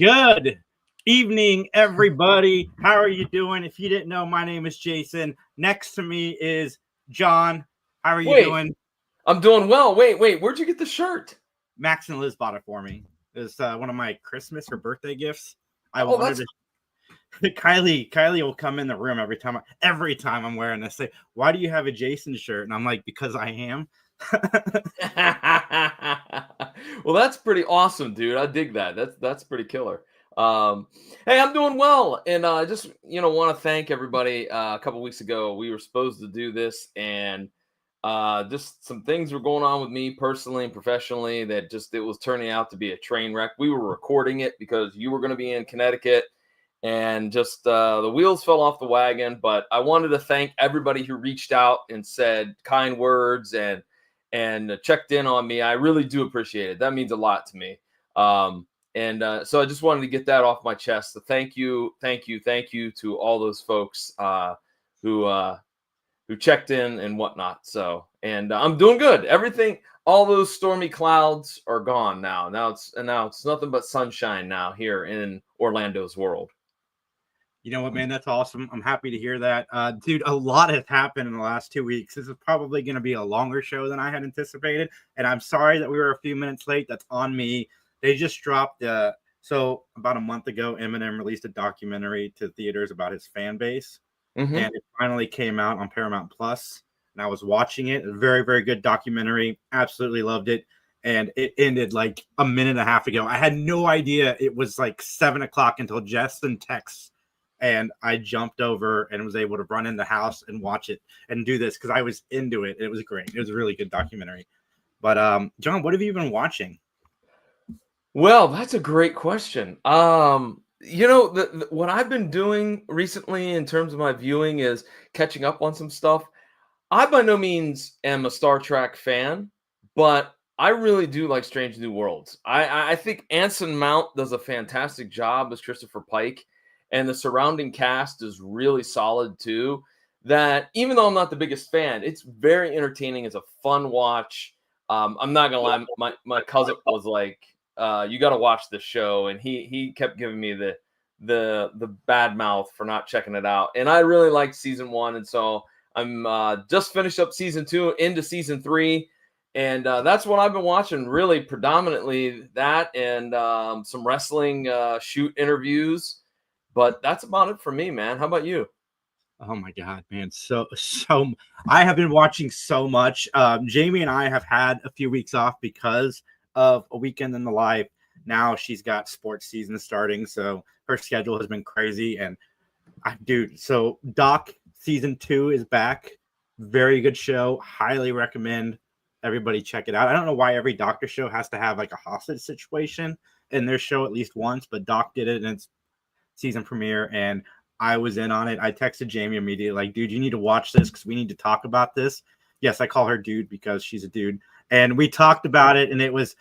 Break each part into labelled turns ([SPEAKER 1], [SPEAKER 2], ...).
[SPEAKER 1] Good evening, everybody. How are you doing? If you didn't know, my name is Jason. Next to me is John. How are you doing?
[SPEAKER 2] I'm doing well. Wait. Where'd you get the shirt?
[SPEAKER 1] Max and Liz bought it for me. It's one of my Christmas or birthday gifts. Kylie will come in the room every time I'm wearing this. Say, why do you have a Jason shirt? And I'm like, because I am.
[SPEAKER 2] Well, that's pretty awesome, dude. I dig that. That's pretty killer. Hey, I'm doing well, and I just want to thank everybody. A couple weeks ago, we were supposed to do this, and just some things were going on with me personally and professionally that it was turning out to be a train wreck. We were recording it because you were going to be in Connecticut, and just the wheels fell off the wagon. But I wanted to thank everybody who reached out and said kind words and checked in on me. I really do appreciate it. That means a lot to me. So I just wanted to get that off my chest. So thank you to all those folks who checked in and whatnot. So, and I'm doing good. Everything, all those stormy clouds are gone now. Now it's nothing but sunshine now here in Orlando's world.
[SPEAKER 1] You know what, man? That's awesome. I'm happy to hear that. Dude, a lot has happened in the last 2 weeks. This is probably going to be a longer show than I had anticipated. And I'm sorry that we were a few minutes late. That's on me. They just dropped, so about a month ago, Eminem released a documentary to theaters about his fan base. Mm-hmm. And it finally came out on Paramount Plus. And I was watching it. A very, very good documentary. Absolutely loved it. And it ended like a minute and a half ago. I had no idea it was like 7 o'clock until Justin texts. And I jumped over and was able to run in the house and watch it and do this because I was into it. It was great. It was a really good documentary. But John, what have you been watching?
[SPEAKER 2] Well, that's a great question. What I've been doing recently in terms of my viewing is catching up on some stuff. I by no means am a Star Trek fan, but I really do like Strange New Worlds. I think Anson Mount does a fantastic job as Christopher Pike. And the surrounding cast is really solid too. That even though I'm not the biggest fan, it's very entertaining. It's a fun watch. I'm not gonna lie, my cousin was like, "You got to watch this show," and he kept giving me the bad mouth for not checking it out. And I really liked season 1, and so I'm just finished up season 2 into season 3, and that's what I've been watching. Really, predominantly that and some wrestling shoot interviews. But that's about it for me, man. How about you?
[SPEAKER 1] Oh my God, man. So I have been watching so much. Jamie and I have had a few weeks off because of A Weekend in the Life. Now she's got sports season starting, so her schedule has been crazy. And so Doc season 2 is back. Very good show. Highly recommend everybody check it out. I don't know why every doctor show has to have like a hostage situation in their show at least once, but Doc did it, and it's season premiere, and I was in on it. I texted Jamie immediately, like, dude, you need to watch this because we need to talk about this. Yes, I call her dude because she's a dude. And we talked about it, and it was,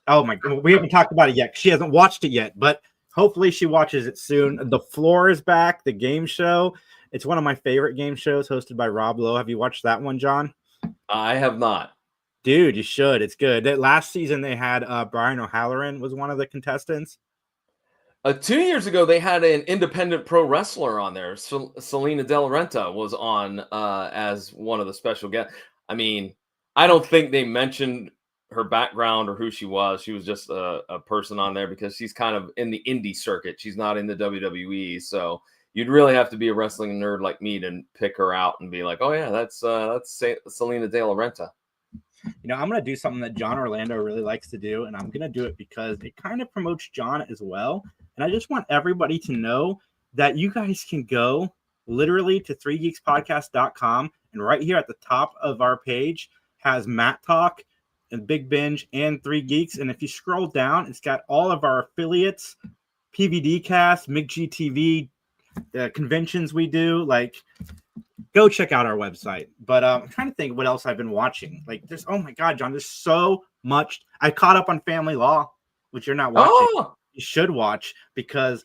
[SPEAKER 1] oh my God, we haven't talked about it yet. She hasn't watched it yet, but hopefully she watches it soon. The Floor is back, the game show. It's one of my favorite game shows hosted by Rob Lowe. Have you watched that one, John?
[SPEAKER 2] I have not.
[SPEAKER 1] Dude, you should. It's good. That last season they had Brian O'Halloran was one of the contestants.
[SPEAKER 2] 2 years ago, they had an independent pro wrestler on there. Selena De La Renta was on as one of the special guests. I mean, I don't think they mentioned her background or who she was. She was just a person on there because she's kind of in the indie circuit. She's not in the WWE. So you'd really have to be a wrestling nerd like me to pick her out and be like, oh, yeah, that's Selena De La Renta.
[SPEAKER 1] You know, I'm going to do something that John Orlando really likes to do, and I'm going to do it because it kind of promotes John as well. And I just want everybody to know that you guys can go literally to 3geekspodcast.com, and right here at the top of our page has Mattalk and Big Binge and 3 Geeks. And if you scroll down, it's got all of our affiliates, PVD Cast, McGTV, the conventions we do. Like, go check out our website. But I'm trying to think what else I've been watching. Like, there's, oh my God, John, there's so much. I caught up on Family Law, which you're not watching. Oh! You should watch because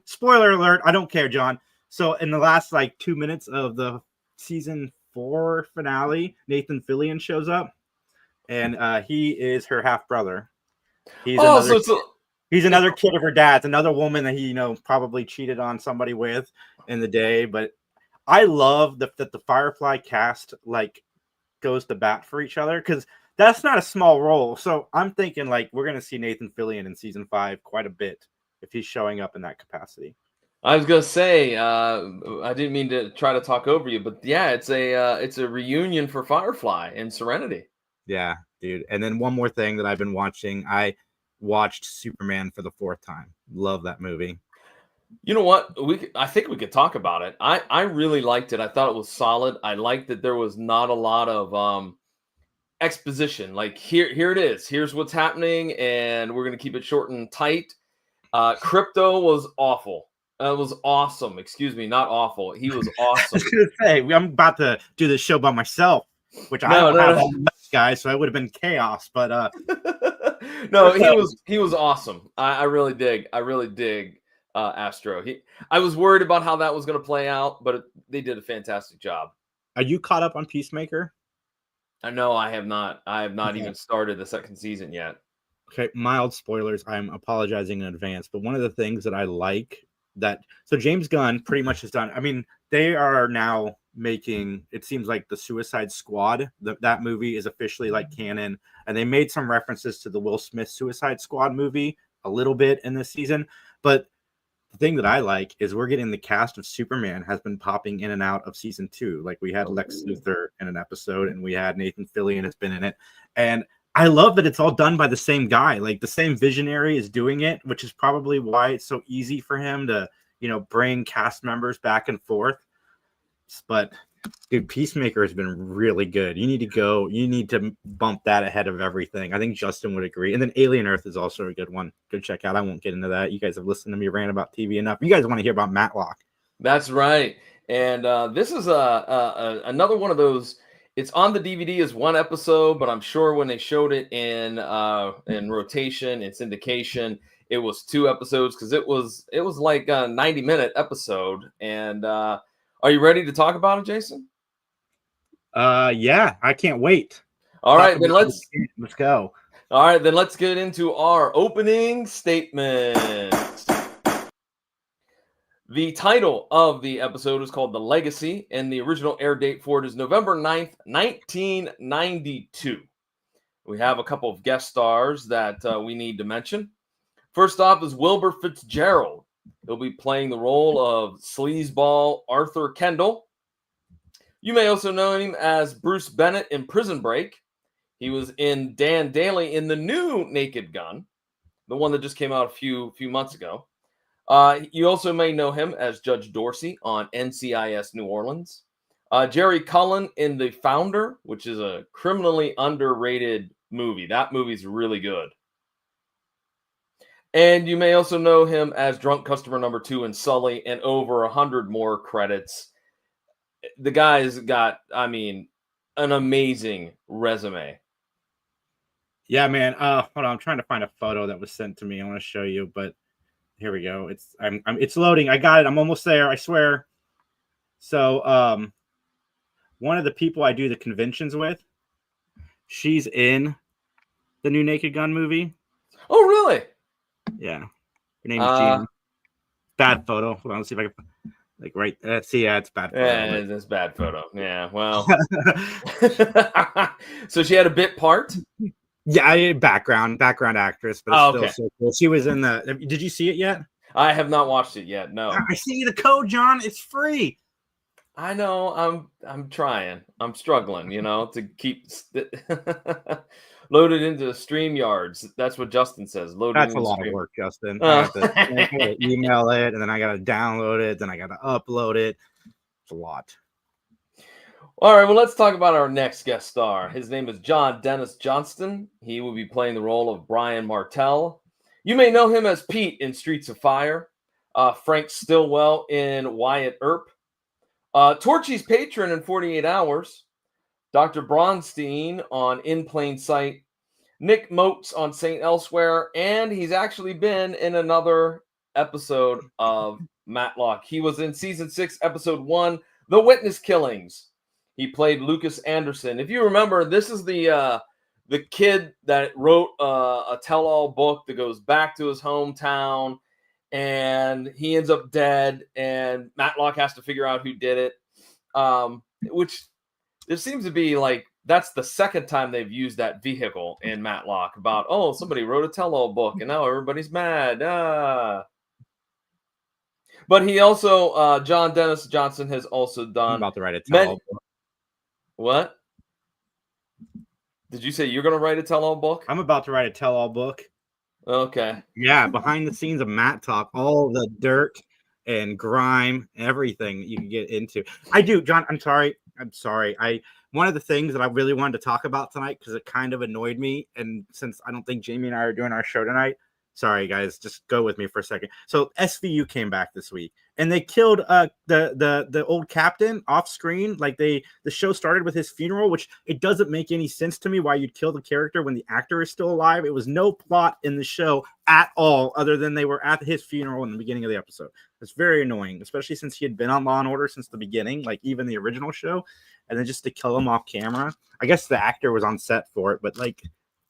[SPEAKER 1] spoiler alert, I don't care, John. So in the last like 2 minutes of the season 4 finale, Nathan Fillion shows up, and he is her half brother.
[SPEAKER 2] So
[SPEAKER 1] He's another kid of her dad's, another woman that he, probably cheated on somebody with in the day. But I love that the Firefly cast goes to bat for each other, because that's not a small role. So I'm thinking we're gonna see Nathan Fillion in season 5 quite a bit if he's showing up in that capacity.
[SPEAKER 2] I was gonna say, I didn't mean to try to talk over you, but yeah, it's a reunion for Firefly and Serenity.
[SPEAKER 1] Yeah, dude. And then one more thing that I've been watching, I watched Superman for the 4th time. Love that movie.
[SPEAKER 2] You know what? I think we could talk about it. I really liked it. I thought it was solid. I liked that there was not a lot of exposition. Like here it is. Here's what's happening, and we're gonna keep it short and tight. Crypto was awful. It was awesome. Excuse me, not awful. He was
[SPEAKER 1] I
[SPEAKER 2] awesome.
[SPEAKER 1] was gonna say, I'm about to do this show by myself, which I don't have all the guys, so it would have been chaos. But
[SPEAKER 2] no, he was awesome. I really dig. Astro. I was worried about how that was going to play out, but they did a fantastic job.
[SPEAKER 1] Are you caught up on Peacemaker?
[SPEAKER 2] I know I have not. I have not even started the second season yet.
[SPEAKER 1] Okay, mild spoilers. I'm apologizing in advance, but one of the things that I like so James Gunn pretty much has done. I mean, they are now making, it seems like, the Suicide Squad. That movie is officially canon, and they made some references to the Will Smith Suicide Squad movie a little bit in this season. But the thing that I like is we're getting the cast of Superman has been popping in and out of season 2. We had Lex Luthor in an episode, and we had Nathan Fillion has been in it. And I love that it's all done by the same guy. The same visionary is doing it, which is probably why it's so easy for him to, bring cast members back and forth. But dude, Peacemaker has been really good. You need to bump that ahead of everything. I think Justin would agree. And then Alien Earth is also a good one. Go check out. I won't get into that. You guys have listened to me rant about TV enough. You guys want to hear about Matlock.
[SPEAKER 2] That's right. And this is another one of those. It's on the DVD as one episode, but I'm sure when they showed it in rotation, in syndication, it was 2 episodes, because it was like a 90-minute episode. And are you ready to talk about it, Jason?
[SPEAKER 1] Yeah, I can't wait.
[SPEAKER 2] All right, then let's
[SPEAKER 1] go.
[SPEAKER 2] All right, then let's get into our opening statement. The title of the episode is called The Legacy, and the original air date for it is November 9th, 1992. We have a couple of guest stars that we need to mention. First off is Wilbur Fitzgerald. He'll be playing the role of sleazeball Arthur Kendall. You may also know him as Bruce Bennett in Prison Break. He was in Dan Daly in the new Naked Gun, the one that just came out a few months ago. You also may know him as Judge Dorsey on NCIS New Orleans. Jerry Cullen in The Founder, which is a criminally underrated movie. That movie's really good. And you may also know him as drunk customer number 2 in Sully, and over 100 more credits. The guy's got, an amazing resume.
[SPEAKER 1] Yeah, man. Hold on, I'm trying to find a photo that was sent to me. I want to show you, but here we go. It's loading. I got it. I'm almost there. I swear. So, one of the people I do the conventions with, she's in the new Naked Gun movie.
[SPEAKER 2] Oh, really?
[SPEAKER 1] Yeah. Her name is Jean. Bad photo. Hold on. Let's see if I can. Right. See, yeah, it's bad photo.
[SPEAKER 2] Yeah, it's bad photo. Yeah, well. So she had a bit part?
[SPEAKER 1] Yeah, background actress, but it's still so cool. She was in the. Did you see it yet?
[SPEAKER 2] I have not watched it yet. No.
[SPEAKER 1] I see the code, John. It's free.
[SPEAKER 2] I know. I'm trying. I'm struggling. To keep loaded into StreamYards. That's what Justin says.
[SPEAKER 1] That's a lot of work, Justin. I have to email it, and then I got to download it, then I got to upload it. It's a lot.
[SPEAKER 2] All right, well, let's talk about our next guest star. His name is John Dennis Johnston. He will be playing the role of Brian Martell. You may know him as Pete in Streets of Fire, Frank Stillwell in Wyatt Earp, Torchy's patron in 48 Hours, Dr. Bronstein on In Plain Sight, Nick Moats on St. Elsewhere, and he's actually been in another episode of Matlock. He was in Season 6, Episode 1, The Witness Killings. He played Lucas Anderson. If you remember, this is the the kid that wrote a tell-all book that goes back to his hometown, and he ends up dead, and Matlock has to figure out who did it. Which there seems to be like that's the second time they've used that vehicle in Matlock about, oh, somebody wrote a tell-all book and now everybody's mad. But he also, John Dennis Johnson has also done.
[SPEAKER 1] I'm about to write a tell-all book.
[SPEAKER 2] What? Did you say you're going to write a tell-all book?
[SPEAKER 1] I'm about to write a tell-all book.
[SPEAKER 2] Okay.
[SPEAKER 1] Yeah, behind the scenes of Mattalk, all the dirt and grime, everything you can get into. I do, John. I'm sorry. One of the things that I really wanted to talk about tonight, because it kind of annoyed me, and since I don't think Jamie and I are doing our show tonight, sorry guys, just go with me for a second. So SVU came back this week, and they killed the old captain off screen. Like the show started with his funeral, which it doesn't make any sense to me why you'd kill the character when the actor is still alive. It was no plot in the show at all, other than they were at his funeral in the beginning of the episode. It's very annoying, especially since he had been on Law and Order since the beginning, like even the original show, and then just to kill him off camera. I guess the actor was on set for it, but like,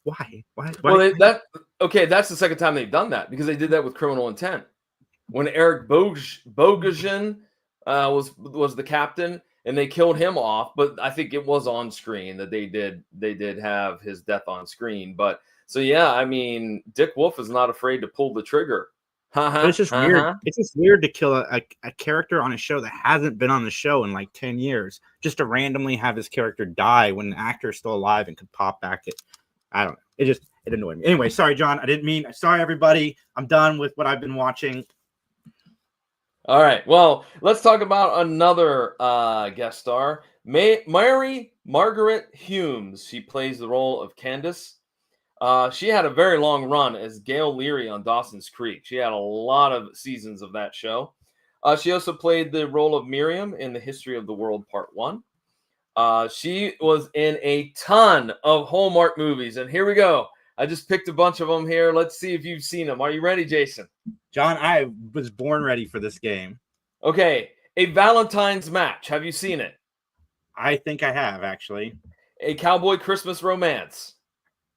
[SPEAKER 1] why?
[SPEAKER 2] Well, that's the second time they've done that, because they did that with Criminal Intent when Eric Bogosian was the captain, and they killed him off. But I think it was on screen that they did have his death on screen. But so yeah, I mean, Dick Wolf is not afraid to pull the trigger.
[SPEAKER 1] But it's just weird. It's just weird to kill a character on a show that hasn't been on the show in like 10 years, just to randomly have his character die when the actor is still alive and could pop back. I don't know. It annoyed me. Anyway, sorry, John. I didn't mean. Sorry, everybody. I'm done with what I've been watching.
[SPEAKER 2] All right. Well, let's talk about another guest star, Mary Margaret Humes. She plays the role of Candace. She had a very long run as Gail Leary on Dawson's Creek. She had a lot of seasons of that show. She also played the role of Miriam in The History of the World Part 1. She was in a ton of Hallmark movies. And here we go. I just picked a bunch of them here. Let's see if you've seen them. Are you ready, Jason?
[SPEAKER 1] John, I was born ready for this game.
[SPEAKER 2] Okay. A Valentine's Match. Have you seen it?
[SPEAKER 1] I think I have, actually.
[SPEAKER 2] A Cowboy Christmas Romance.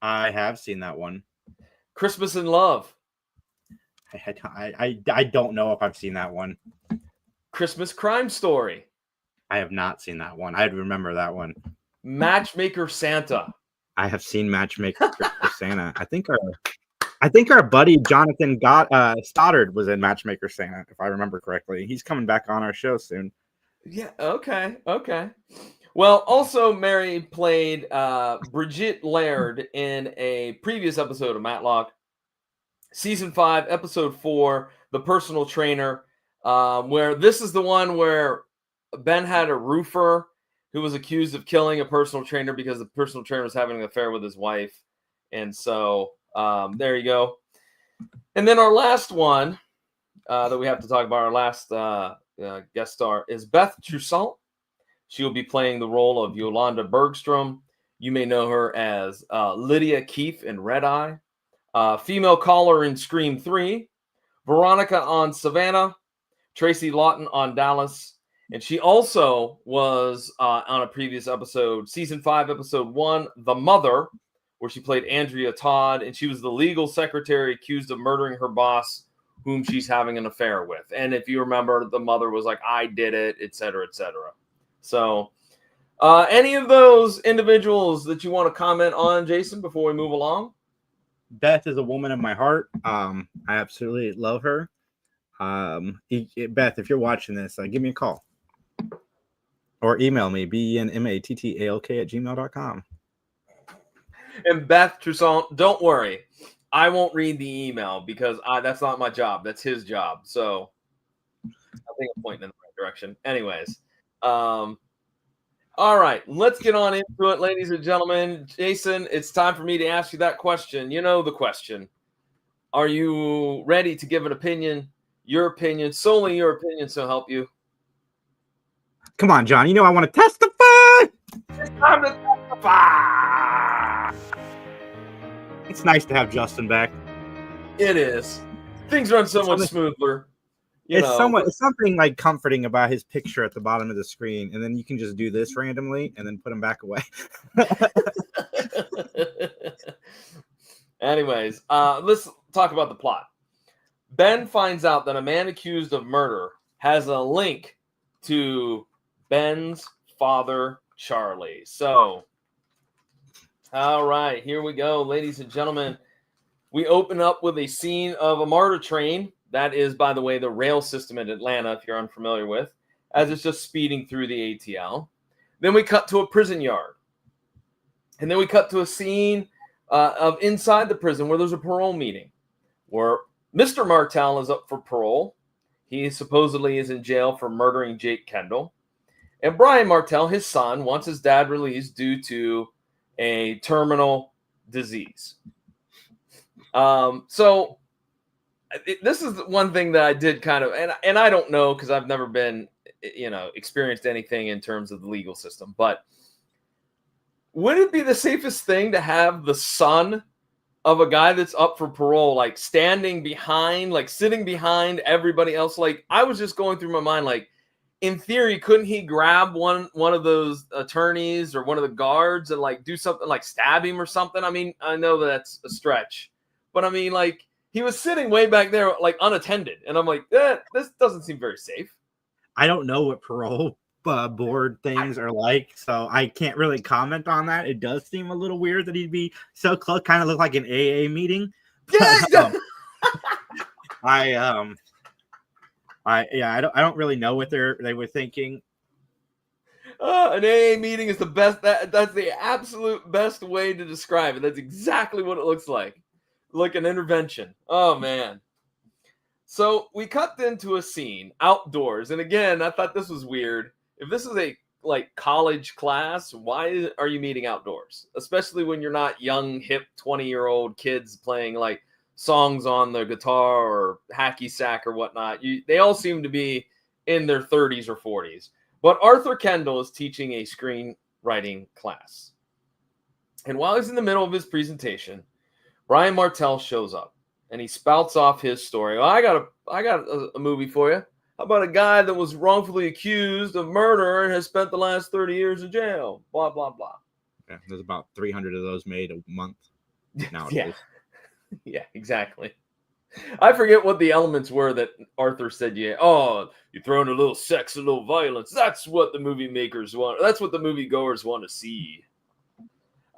[SPEAKER 1] I have seen that one.
[SPEAKER 2] Christmas in Love.
[SPEAKER 1] I don't know if I've seen that one.
[SPEAKER 2] Christmas Crime Story.
[SPEAKER 1] I have not seen that one. I'd remember that one.
[SPEAKER 2] Matchmaker Santa.
[SPEAKER 1] I have seen Matchmaker Santa. I think our buddy Jonathan Stoddard was in Matchmaker Santa, if I remember correctly. He's coming back on our show soon.
[SPEAKER 2] Yeah. Okay. Well, also Mary played Bridget Laird in a previous episode of Matlock, season 5, episode 4, The Personal Trainer, where this is the one where Ben had a roofer who was accused of killing a personal trainer because the personal trainer was having an affair with his wife. And so there you go. And then our last one that we have to talk about, our last guest star, is Beth Toussaint. She will be playing the role of Yolanda Bergstrom. You may know her as Lydia Keefe in Red Eye, female caller in Scream 3, Veronica on Savannah, Tracy Lawton on Dallas. And she also was on a previous episode, season 5, episode 1, The Mother, where she played Andrea Todd, and she was the legal secretary accused of murdering her boss, whom she's having an affair with. And if you remember, the mother was like, I did it, etc., etc. So any of those individuals that you want to comment on, Jason, before we move along?
[SPEAKER 1] Beth is a woman of my heart. I absolutely love her. Beth, if you're watching this, give me a call. Or email me, benmattalk@gmail.com.
[SPEAKER 2] And Beth Toussaint, don't worry. I won't read the email because that's not my job. That's his job. So I think I'm pointing in the right direction. Anyways. All right. Let's get on into it, ladies and gentlemen. Jason, it's time for me to ask you that question. You know the question. Are you ready to give an opinion? Your opinion, solely your opinion, so help you.
[SPEAKER 1] Come on, John. You know I want to testify.
[SPEAKER 2] It's time to testify.
[SPEAKER 1] It's nice to have Justin back.
[SPEAKER 2] It is. Things run so much smoother.
[SPEAKER 1] It's something like comforting about his picture at the bottom of the screen, and then you can just do this randomly and then put him back away.
[SPEAKER 2] Anyways, let's talk about the plot. Ben finds out that a man accused of murder has a link to Ben's father, Charlie. So, all right, here we go, ladies and gentlemen. We open up with a scene of a MARTA train. That is, by the way, the rail system in Atlanta, if you're unfamiliar with, as it's just speeding through the ATL. Then we cut to a prison yard. And then we cut to a scene of inside the prison where there's a parole meeting where Mr. Martell is up for parole. He supposedly is in jail for murdering Jake Kendall. And Brian Martell, his son, wants his dad released due to a terminal disease. So this is one thing that I did kind of, and I don't know because I've never been, experienced anything in terms of the legal system, but would it be the safest thing to have the son of a guy that's up for parole, like standing behind, like sitting behind everybody else? Like, I was just going through my mind, like, in theory, couldn't he grab one of those attorneys or one of the guards and like do something like stab him or something? I mean, I know that's a stretch, but I mean, like, he was sitting way back there, like unattended. And I'm like, this doesn't seem very safe.
[SPEAKER 1] I don't know what parole board things are like, so I can't really comment on that. It does seem a little weird that he'd be so close, kind of look like an AA meeting.
[SPEAKER 2] Yeah.
[SPEAKER 1] I don't really know what they were thinking.
[SPEAKER 2] An AA meeting is the best. That's the absolute best way to describe it. That's exactly what it looks like an intervention. Oh man. So we cut into a scene outdoors, and again, I thought this was weird. If this is a like college class, why are you meeting outdoors? Especially when you're not young, hip, 20-year-old kids playing like songs on the guitar or hacky sack or whatnot. They all seem to be in their 30s or 40s. But Arthur Kendall is teaching a screenwriting class. And while he's in the middle of his presentation, Brian Martell shows up and he spouts off his story. Oh, I got a movie for you. How about a guy that was wrongfully accused of murder and has spent the last 30 years in jail? Blah, blah, blah.
[SPEAKER 1] Yeah, there's about 300 of those made a month nowadays.
[SPEAKER 2] Yeah. Yeah, exactly. I forget what the elements were that Arthur said. Yeah, you throw in a little sex, a little violence. That's what the movie makers want. That's what the movie goers want to see.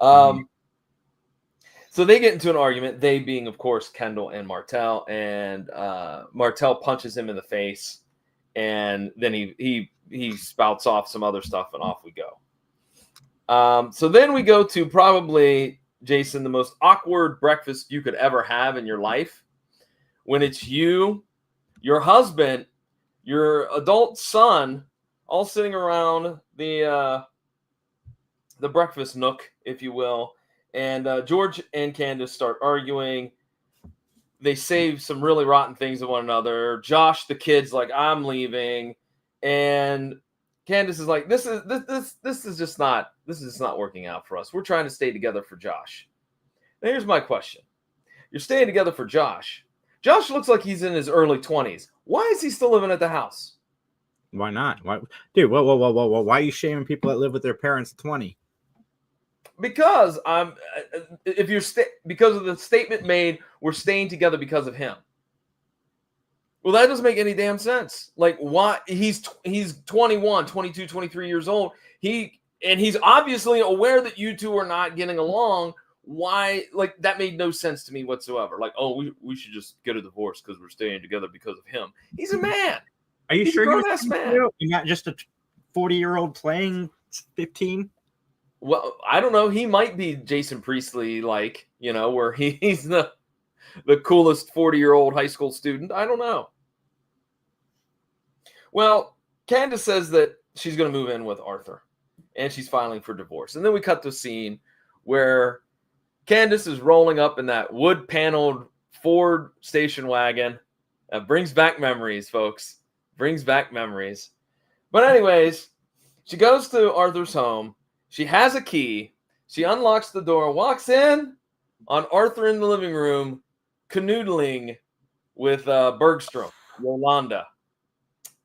[SPEAKER 2] So they get into an argument. They being, of course, Kendall and Martell, and Martell punches him in the face, and then he spouts off some other stuff, and off we go. So then we go to probably, Jason, the most awkward breakfast you could ever have in your life, when it's you, your husband, your adult son, all sitting around the breakfast nook, if you will, and George and Candace start arguing. They say some really rotten things to one another. Josh, the kid's like, I'm leaving, and Candace is like, this is just not working out for us. We're trying to stay together for Josh. Now here's my question. You're staying together for Josh. Josh looks like he's in his early 20s. Why is he still living at the house?
[SPEAKER 1] Why not? Why, dude, whoa. Why are you shaming people that live with their parents at 20?
[SPEAKER 2] Because because of the statement made, we're staying together because of him. Well, that doesn't make any damn sense. Like, why? He's 21, 22, 23 years old. He's obviously aware that you two are not getting along. Why? Like, that made no sense to me whatsoever. Like, oh, we should just get a divorce because we're staying together because of him. He's a man.
[SPEAKER 1] Are you
[SPEAKER 2] He's
[SPEAKER 1] sure
[SPEAKER 2] you're
[SPEAKER 1] not just a 40-year-old playing 15?
[SPEAKER 2] Well, I don't know. He might be Jason Priestley, like, where he's the coolest 40-year-old high school student. I don't know. Well, Candace says that she's going to move in with Arthur, and she's filing for divorce. And then we cut to a scene where Candace is rolling up in that wood-paneled Ford station wagon. That brings back memories, folks. Brings back memories. But anyways, she goes to Arthur's home. She has a key. She unlocks the door, walks in on Arthur in the living room, canoodling with Bergstrom, Yolanda.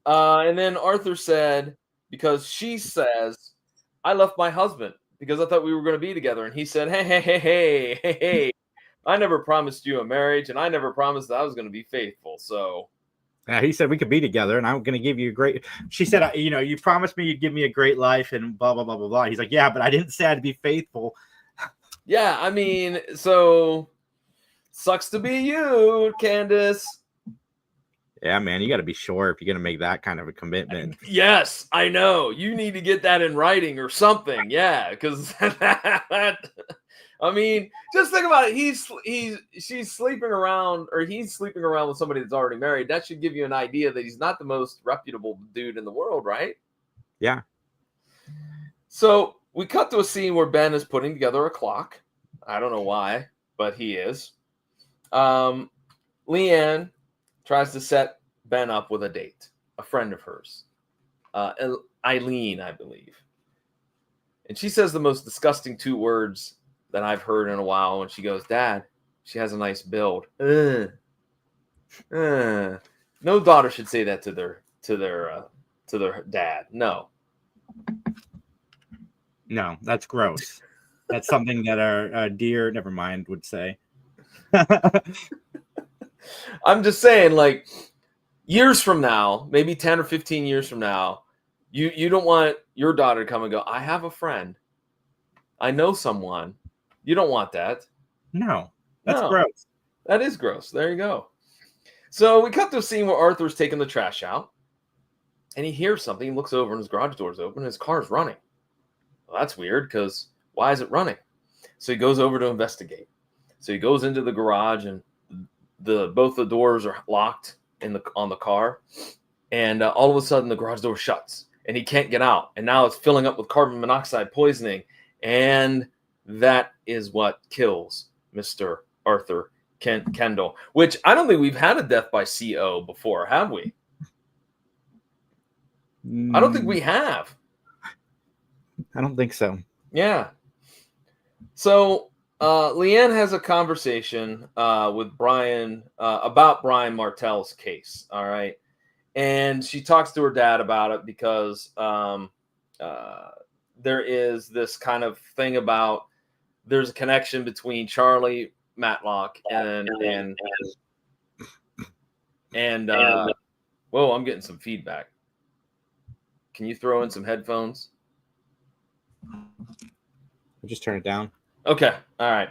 [SPEAKER 2] And then Arthur said, because she says, I left my husband because I thought we were going to be together. And he said, hey. I never promised you a marriage, and I never promised that I was going to be faithful. So
[SPEAKER 1] Yeah, he said we could be together, and I'm going to give you a great. She said, you know, you promised me you'd give me a great life, and blah blah blah blah blah. He's like, yeah, but I didn't say I'd be faithful.
[SPEAKER 2] yeah, I mean, so sucks to be you, Candace.
[SPEAKER 1] Yeah, man, you got to be sure if you're going to make that kind of a commitment.
[SPEAKER 2] Yes, I know. You need to get that in writing or something. Yeah, because I mean, just think about it. She's sleeping around, or he's sleeping around with somebody that's already married. That should give you an idea that he's not the most reputable dude in the world, right?
[SPEAKER 1] Yeah.
[SPEAKER 2] So we cut to a scene where Ben is putting together a clock. I don't know why, but he is. Leanne tries to set Ben up with a date, a friend of hers, Eileen, I believe. And she says the most disgusting 2 words that I've heard in a while. And she goes, Dad, she has a nice build. No daughter should say that to their dad. No,
[SPEAKER 1] that's gross. That's something that our dear, never mind, would say.
[SPEAKER 2] I'm just saying, like, years from now, maybe 10 or 15 years from now, you don't want your daughter to come and go, I have a friend. I know someone. You don't want that.
[SPEAKER 1] No, that's gross.
[SPEAKER 2] That is gross. There you go. So we cut to a scene where Arthur's taking the trash out, and he hears something. He looks over, and his garage door's open, and his car's running. Well, that's weird, because why is it running? So he goes over to investigate. So he goes into the garage, and both the doors are locked on the car, and all of a sudden the garage door shuts, and he can't get out. And now it's filling up with carbon monoxide poisoning, and that is what kills Mr. Arthur Kendall, which I don't think we've had a death by CO before, have we? I don't think we have.
[SPEAKER 1] I don't think so.
[SPEAKER 2] Yeah. So Leanne has a conversation with Brian about Brian Martell's case. All right. And she talks to her dad about it because there is this kind of thing about there's a connection between Charlie Matlock and whoa, I'm getting some feedback. Can you throw in some headphones?
[SPEAKER 1] Just turn it down.
[SPEAKER 2] Okay. All right.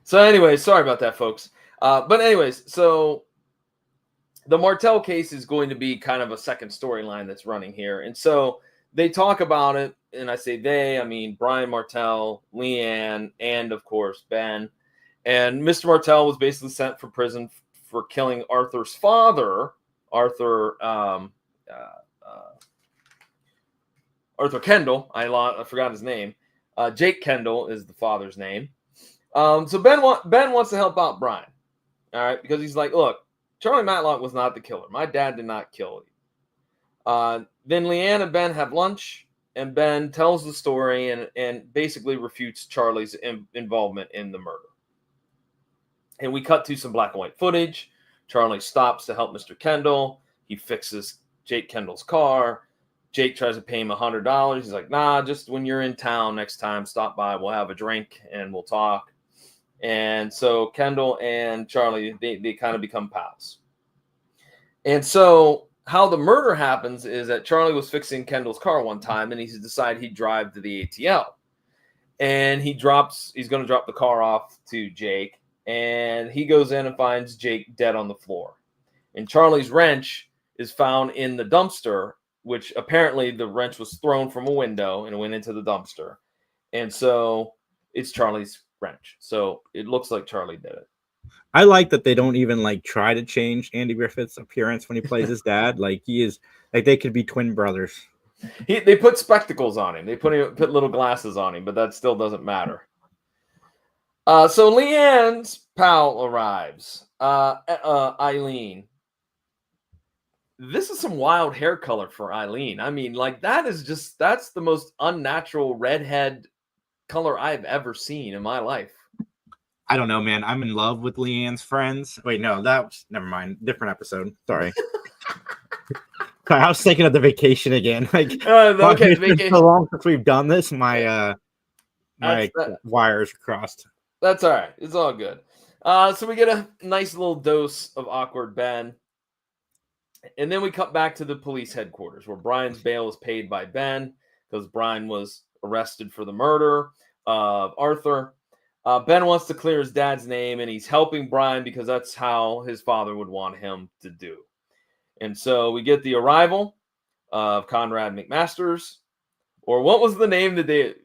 [SPEAKER 2] So anyways, sorry about that, folks. But anyways, so the Martell case is going to be kind of a second storyline that's running here. And so they talk about it, and I say they, I mean Brian Martell, Leanne, and of course Ben. And Mr. Martell was basically sent for prison for killing Arthur's father, Arthur Kendall. I forgot his name. Jake Kendall is the father's name. So Ben wants to help out Brian, all right, because he's like, look, Charlie Matlock was not the killer. My dad did not kill you. Then Leanne and Ben have lunch, and Ben tells the story and basically refutes Charlie's involvement in the murder. And we cut to some black and white footage. Charlie stops to help Mr. Kendall. He fixes Jake Kendall's car. Jake tries to pay him $100. He's like, nah, just when you're in town next time, stop by. We'll have a drink and we'll talk. And so Kendall and Charlie, they kind of become pals. And so how the murder happens is that Charlie was fixing Kendall's car one time, and he decided he'd drive to the ATL. And he's going to drop the car off to Jake. And he goes in and finds Jake dead on the floor. And Charlie's wrench is found in the dumpster, which apparently the wrench was thrown from a window and it went into the dumpster. And so it's Charlie's wrench. So it looks like Charlie did it.
[SPEAKER 1] I like that they don't even try to change Andy Griffith's appearance when he plays his dad. He is they could be twin brothers.
[SPEAKER 2] They put spectacles on him. They put little glasses on him, but that still doesn't matter. So Leanne's pal arrives. Eileen. This is some wild hair color for Eileen. I mean, that's the most unnatural redhead color I've ever seen in my life.
[SPEAKER 1] I don't know, man. I'm in love with Leanne's friends. Wait, no, never mind. Different episode. Sorry. I was thinking of the vacation again.
[SPEAKER 2] Okay, vacation.
[SPEAKER 1] So long since we've done this, my wires are crossed.
[SPEAKER 2] That's all right. It's all good. So we get a nice little dose of awkward Ben. And then we cut back to the police headquarters where Brian's bail is paid by Ben because Brian was arrested for the murder of Arthur. Ben wants to clear his dad's name, and he's helping Brian because that's how his father would want him to do. And so we get the arrival of Conrad McMasters, or what was the name that they,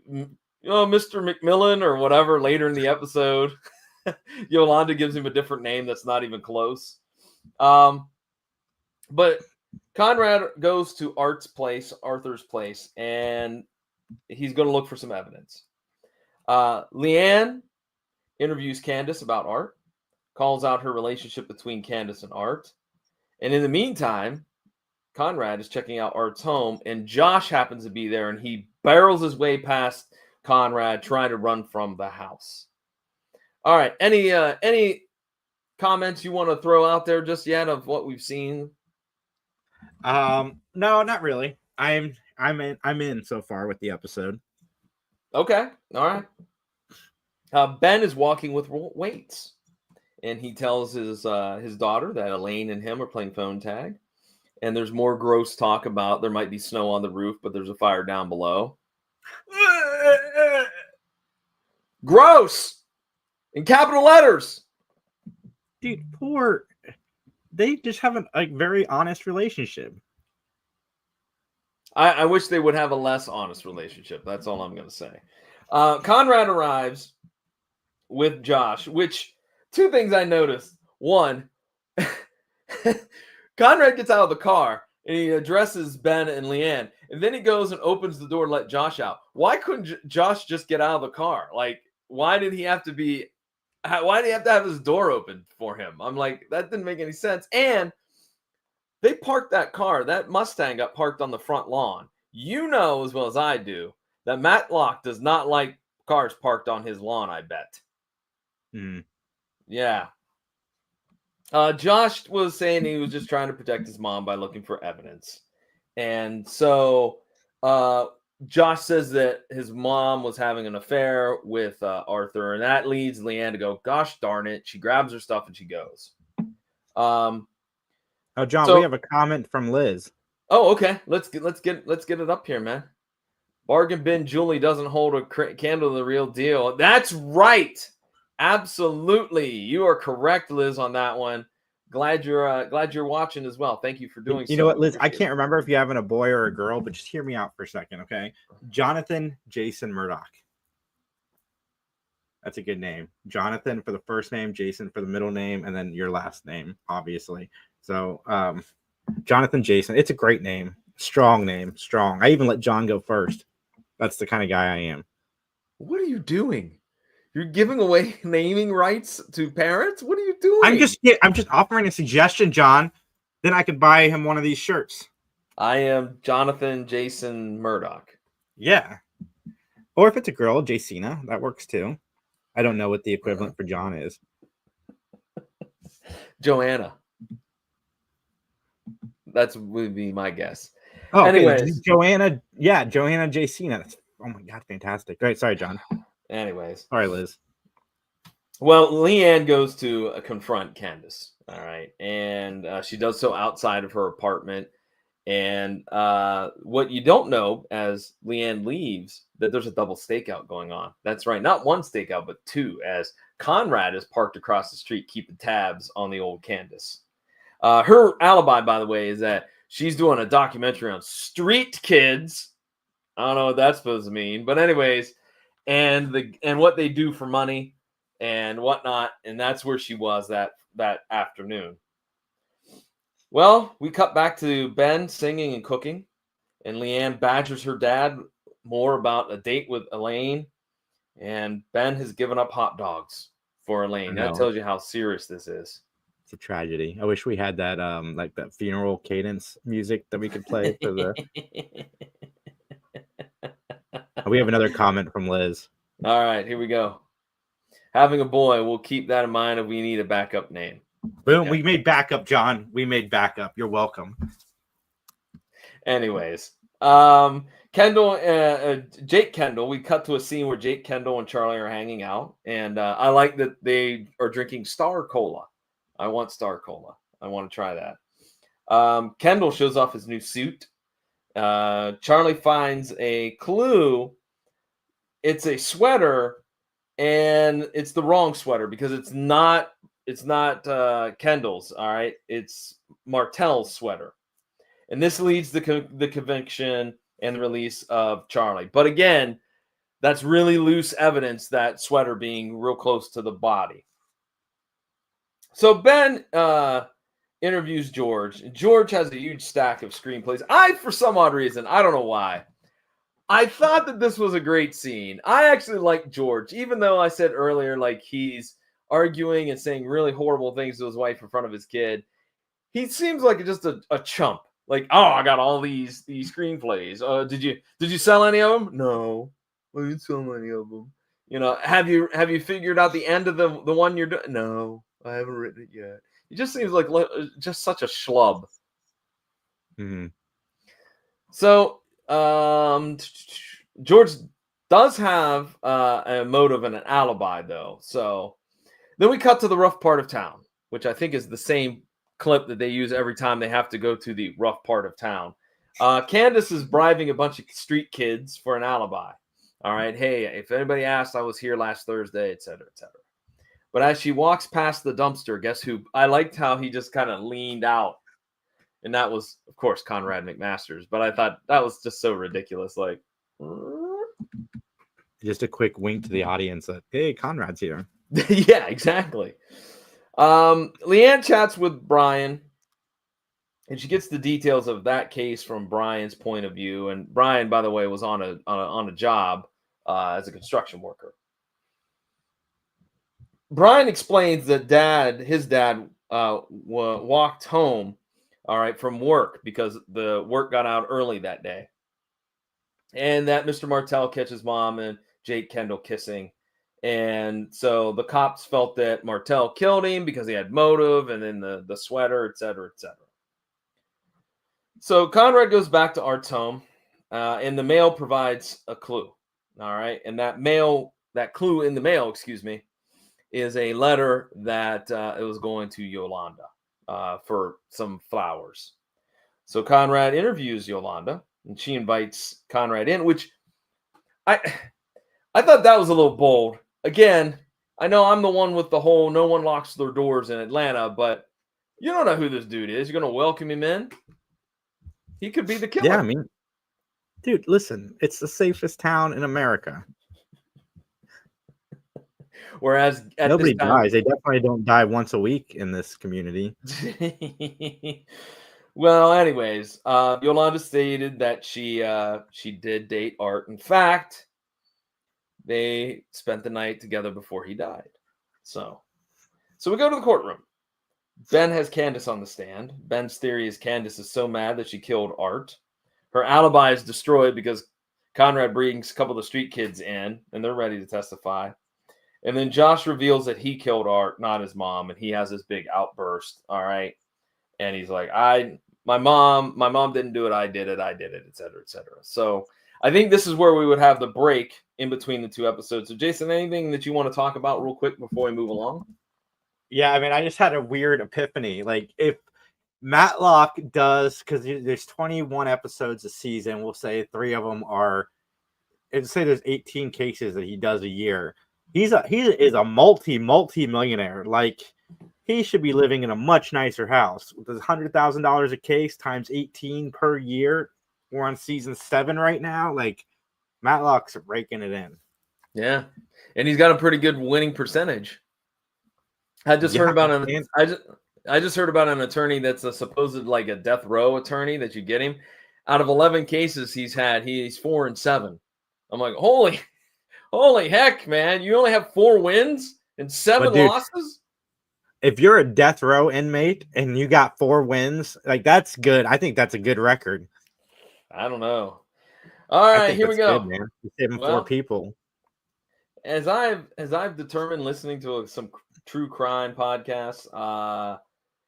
[SPEAKER 2] Mr. McMillan or whatever later in the episode. Yolanda gives him a different name that's not even close. But Conrad goes to Arthur's place, and he's going to look for some evidence. Leanne interviews Candace about Art, calls out her relationship between Candace and Art. And in the meantime, Conrad is checking out Art's home, and Josh happens to be there, and he barrels his way past Conrad, trying to run from the house. All right, any comments you want to throw out there just yet of what we've seen?
[SPEAKER 1] No, not really. I'm in so far with the episode.
[SPEAKER 2] Okay, all right. Ben is walking with weights, and he tells his daughter that Elaine and him are playing phone tag. And there's more gross talk about there might be snow on the roof, but there's a fire down below. Gross! In capital letters.
[SPEAKER 1] Dude, they just have a very honest relationship.
[SPEAKER 2] I wish they would have a less honest relationship. That's all I'm going to say. Conrad arrives with Josh, which two things I noticed. One, Conrad gets out of the car and he addresses Ben and Leanne, and then he goes and opens the door to let Josh out. Why couldn't Josh just get out of the car? Like, why did he have to have his door open for him? I'm like, that didn't make any sense. And they parked that car. That Mustang got parked on the front lawn. You know as well as I do that Matlock does not like cars parked on his lawn, I bet. Yeah. Josh was saying he was just trying to protect his mom by looking for evidence. And so Josh says that his mom was having an affair with Arthur, and that leads Leanne to go, gosh darn it. She grabs her stuff and she goes.
[SPEAKER 1] Oh, John, we have a comment from Liz.
[SPEAKER 2] Oh, okay. Let's get it up here, man. Bargain bin Julie doesn't hold a candle to the real deal. That's right. Absolutely. You are correct, Liz, on that one. Glad you're watching as well. Thank you for doing so.
[SPEAKER 1] You know what, Liz? I can't remember if you having a boy or a girl, but just hear me out for a second, okay? Jonathan Jason Murdoch. That's a good name. Jonathan for the first name, Jason for the middle name, and then your last name, obviously. So, Jonathan Jason. It's a great name. Strong name. Strong. I even let John go first. That's the kind of guy I am.
[SPEAKER 2] What are you doing? You're giving away naming rights to parents? What are you doing?
[SPEAKER 1] I'm just offering a suggestion, John. Then I could buy him one of these shirts.
[SPEAKER 2] I am Jonathan Jason Murdoch.
[SPEAKER 1] Yeah. Or if it's a girl, Jacina, that works too. I don't know what the equivalent for John is.
[SPEAKER 2] Joanna. That would be my guess.
[SPEAKER 1] Oh,
[SPEAKER 2] anyways.
[SPEAKER 1] Okay. Joanna. Yeah, Joanna Jacina. Oh my God, fantastic. All right, sorry, John.
[SPEAKER 2] Anyways.
[SPEAKER 1] Sorry, Liz.
[SPEAKER 2] Well, Leanne goes to confront Candace. All right. And she does so outside of her apartment. And what you don't know as Leanne leaves, that there's a double stakeout going on. That's right. Not one stakeout, but two, as Conrad is parked across the street keeping tabs on the old Candace. Her alibi, by the way, is that she's doing a documentary on street kids. I don't know what that's supposed to mean. But anyways, and what they do for money and whatnot. And that's where she was that afternoon. Well, we cut back to Ben singing and cooking, and Leanne badgers her dad more about a date with Elaine, and Ben has given up hot dogs for Elaine. That tells you how serious this is.
[SPEAKER 1] It's a tragedy. I wish we had that like that funeral cadence music that we could play for the. We have another comment from Liz.
[SPEAKER 2] All right, here we go. Having a boy, we'll keep that in mind if we need a backup name.
[SPEAKER 1] Boom, okay. We made backup, John. We made backup. You're welcome.
[SPEAKER 2] Anyways, Kendall, Jake Kendall, we cut to a scene where Jake Kendall and Charlie are hanging out. And I like that they are drinking Star Cola. I want Star Cola. I want to try that. Kendall shows off his new suit. Charlie finds a clue. It's a sweater, and it's the wrong sweater because it's not Kendall's. All right, it's Martell's sweater, and this leads to the conviction and the release of Charlie. But again, that's really loose evidence, that sweater being real close to the body. So Ben interviews George. George has a huge stack of screenplays. For some odd reason, I don't know why, I thought that this was a great scene. I actually like George, even though I said earlier, like, he's arguing and saying really horrible things to his wife in front of his kid. He seems like just a chump. Like, oh, I got all these screenplays. Did you sell any of them? No, I didn't sell any of them. Have you figured out the end of the one you're doing? No, I haven't written it yet. He just seems like just such a schlub.
[SPEAKER 1] Mm-hmm.
[SPEAKER 2] So George does have a motive and an alibi, though. So then we cut to the rough part of town, which I think is the same clip that they use every time they have to go to the rough part of town. Candace is bribing a bunch of street kids for an alibi. All right, hey, if anybody asks, I was here last Thursday, etc., etc. But as she walks past the dumpster, guess who? I liked how he just kind of leaned out. And that was, of course, Conrad McMasters. But I thought that was just so ridiculous. Like,
[SPEAKER 1] just a quick wink to the audience that, hey, Conrad's here.
[SPEAKER 2] Yeah, exactly. Leanne chats with Brian, and she gets the details of that case from Brian's point of view. And Brian, by the way, was on a job as a construction worker. Brian explains that his dad walked home, all right, from work because the work got out early that day. And that Mr. Martell catches mom and Jake Kendall kissing. And so the cops felt that Martell killed him because he had motive, and then the sweater, et cetera, et cetera. So Conrad goes back to Art's home, and the mail provides a clue. All right. And that clue in the mail, is a letter that it was going to Yolanda for some flowers. So Conrad interviews Yolanda, and she invites Conrad in, which I thought that was a little bold. Again, I know I'm the one with the whole no one locks their doors in Atlanta, but you don't know who this dude is. You're going to welcome him in? He could be the killer.
[SPEAKER 1] Yeah, I mean, dude, listen, it's the safest town in America.
[SPEAKER 2] Whereas
[SPEAKER 1] nobody dies. They definitely don't die once a week in this community.
[SPEAKER 2] Well, anyways, Yolanda stated that she did date Art. In fact, they spent the night together before he died. So we go to the courtroom. Ben has Candace on the stand. Ben's theory is Candace is so mad that she killed Art. Her alibi is destroyed because Conrad brings a couple of the street kids in, and they're ready to testify. And then Josh reveals that he killed Art, not his mom, and he has this big outburst. All right. And he's like, my mom didn't do it. I did it, et cetera, et cetera. So I think this is where we would have the break in between the two episodes. So Jason, anything that you want to talk about real quick before we move along?
[SPEAKER 1] Yeah, I mean, I just had a weird epiphany. Like, if Matlock does, because there's 21 episodes a season, we'll say 3 of them are, let's say there's 18 cases that he does a year. He is a multi-millionaire. Like, he should be living in a much nicer house. With $100,000 a case times 18 per year. We're on season 7 right now. Like, Matlock's raking it in.
[SPEAKER 2] Yeah, and he's got a pretty good winning percentage. I just heard about I just heard about an attorney that's a supposed like a death row attorney that you get him. Out of 11 cases he's 4-7. I'm like, holy heck, man! You only have 4 wins and 7 losses.
[SPEAKER 1] If you're a death row inmate and you got 4 wins, like, that's good. I think that's a good record.
[SPEAKER 2] I don't know. All right, here we go.
[SPEAKER 1] Good, man. You're saving 4 people.
[SPEAKER 2] As I've determined listening to some true crime podcasts,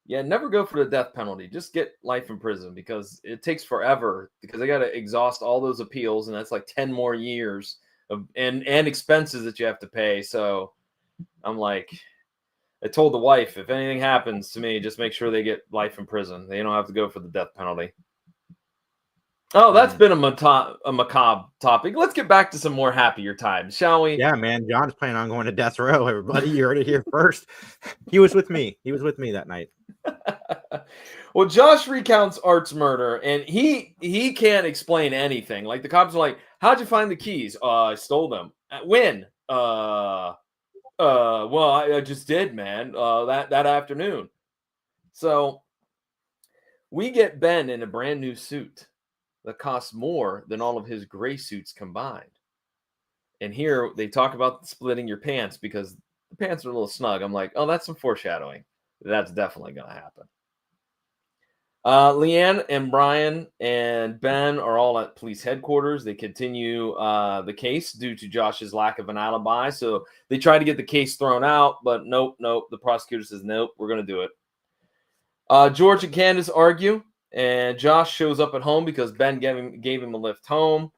[SPEAKER 2] yeah, never go for the death penalty. Just get life in prison because it takes forever because they got to exhaust all those appeals, and that's like 10 more years of and expenses that you have to pay. So I'm like, I told the wife, if anything happens to me, just make sure they get life in prison. They don't have to go for the death penalty. Oh, that's been a macabre topic. Let's get back to some more happier times, shall we?
[SPEAKER 1] Yeah, man. John's planning on going to death row. Everybody, you heard it here first. He was with me. He was with me that night.
[SPEAKER 2] Well, Josh recounts Art's murder, and he can't explain anything. Like the cops are like, "How'd you find the keys?" I stole them. When? Well, I just did, man. That afternoon. So we get Ben in a brand new suit that costs more than all of his gray suits combined. And here they talk about splitting your pants because the pants are a little snug. I'm like, oh, that's some foreshadowing. That's definitely going to happen. Leanne and Brian and Ben are all at police headquarters. They continue the case due to Josh's lack of an alibi. So they try to get the case thrown out, but nope. The prosecutor says, nope, we're going to do it. George and Candace argue, and Josh shows up at home because Ben gave him a lift home.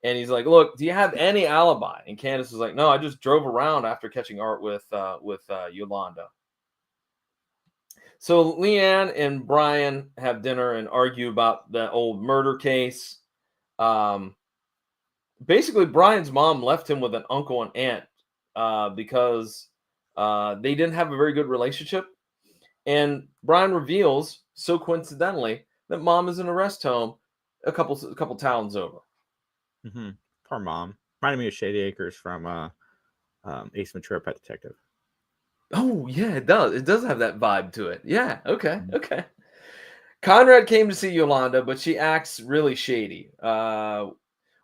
[SPEAKER 2] And he's like, look, do you have any alibi? And Candace was like, no, I just drove around after catching Art with Yolanda. So Leanne and Brian have dinner and argue about the old murder case. Basically, Brian's mom left him with an uncle and aunt because they didn't have a very good relationship. And Brian reveals, so coincidentally, that mom is in a rest home a couple towns over.
[SPEAKER 1] Mm-hmm. Poor mom. Reminded me of Shady Acres from Ace Ventura: Pet Detective.
[SPEAKER 2] Oh, yeah, it does. It does have that vibe to it. Yeah, okay. Conrad came to see Yolanda, but she acts really shady. Where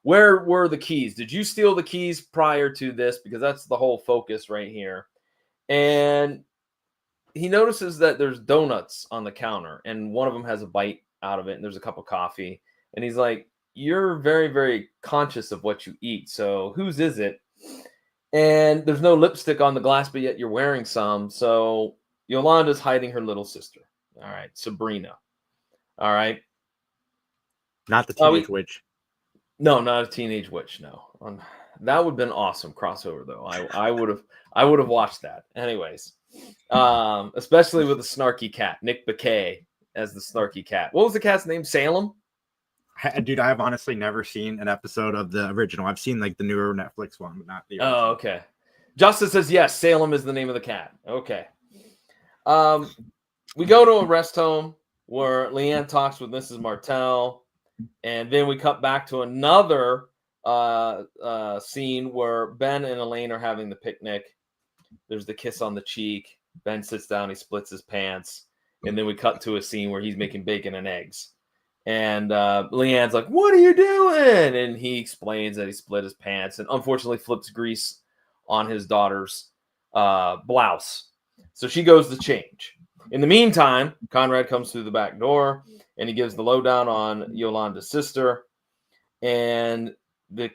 [SPEAKER 2] were the keys? Did you steal the keys prior to this? Because that's the whole focus right here. And he notices that there's donuts on the counter, and one of them has a bite out of it, and there's a cup of coffee. And he's like, you're very, very conscious of what you eat. So whose is it? And there's no lipstick on the glass, but yet you're wearing some. So Yolanda's hiding her little sister. All right. Sabrina. All right.
[SPEAKER 1] Not the teenage witch.
[SPEAKER 2] No, not a teenage witch. No. That would have been awesome crossover, though. I would have watched that. Anyways, especially with the snarky cat, Nick Bakay as the snarky cat. What was the cat's name? Salem?
[SPEAKER 1] Dude, I've honestly never seen an episode of the original. I've seen like the newer Netflix one, but not the original.
[SPEAKER 2] Oh, okay. Justice says yes, Salem is the name of the cat. Okay. We go to a rest home where Leanne talks with Mrs. Martell, and then we cut back to another scene where Ben and Elaine are having the picnic. There's the kiss on the cheek. Ben sits down, he splits his pants, and then we cut to a scene where he's making bacon and eggs. And Leanne's like, what are you doing? And he explains that he split his pants and unfortunately flips grease on his daughter's blouse. So she goes to change. In the meantime, Conrad comes through the back door and he gives the lowdown on Yolanda's sister. And the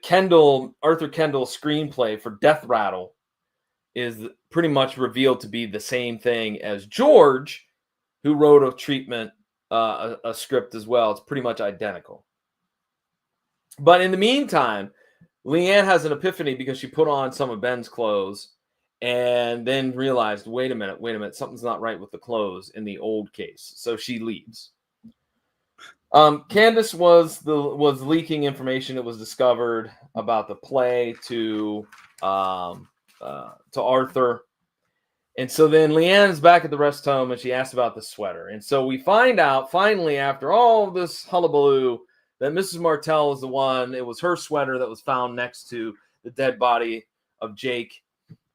[SPEAKER 2] Arthur Kendall screenplay for Death Rattle is pretty much revealed to be the same thing as George, who wrote a script as well. It's pretty much identical. But in the meantime, Leanne has an epiphany because she put on some of Ben's clothes and then realized, wait a minute, something's not right with the clothes in the old case. So she leaves. Candace was leaking information that was discovered about the play to Arthur. And so then Leanne is back at the rest home and she asks about the sweater. And so we find out finally, after all this hullabaloo, that Mrs. Martell is the one. It was her sweater that was found next to the dead body of Jake,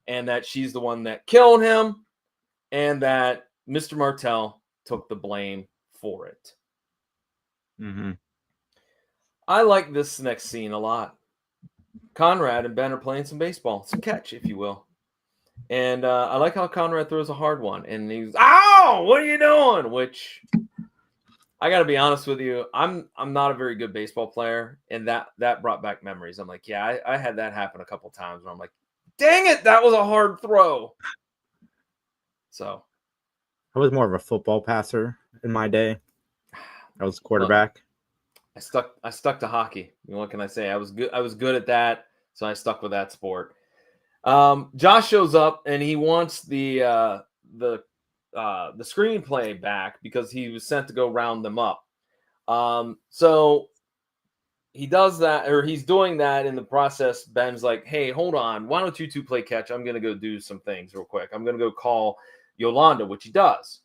[SPEAKER 2] and that she's the one that killed him, and that Mr. Martell took the blame for it.
[SPEAKER 1] Mm-hmm.
[SPEAKER 2] I like this next scene a lot. Conrad and Ben are playing some baseball, some catch, if you will. And I like how Conrad throws a hard one. And he's, ow, what are you doing? Which, I got to be honest with you, I'm not a very good baseball player. And that brought back memories. I'm like, yeah, I had that happen a couple times where I'm like, dang it, that was a hard throw. So,
[SPEAKER 1] I was more of a football passer in my day. I was quarterback.
[SPEAKER 2] Look, I stuck to hockey. What can I say? I was good at that, so I stuck with that sport. Josh shows up and he wants the screenplay back because he was sent to go round them up. So he does that, or he's doing that. In the process, Ben's like, "Hey, hold on. Why don't you two play catch? I'm gonna go do some things real quick. I'm gonna go call Yolanda," which he does.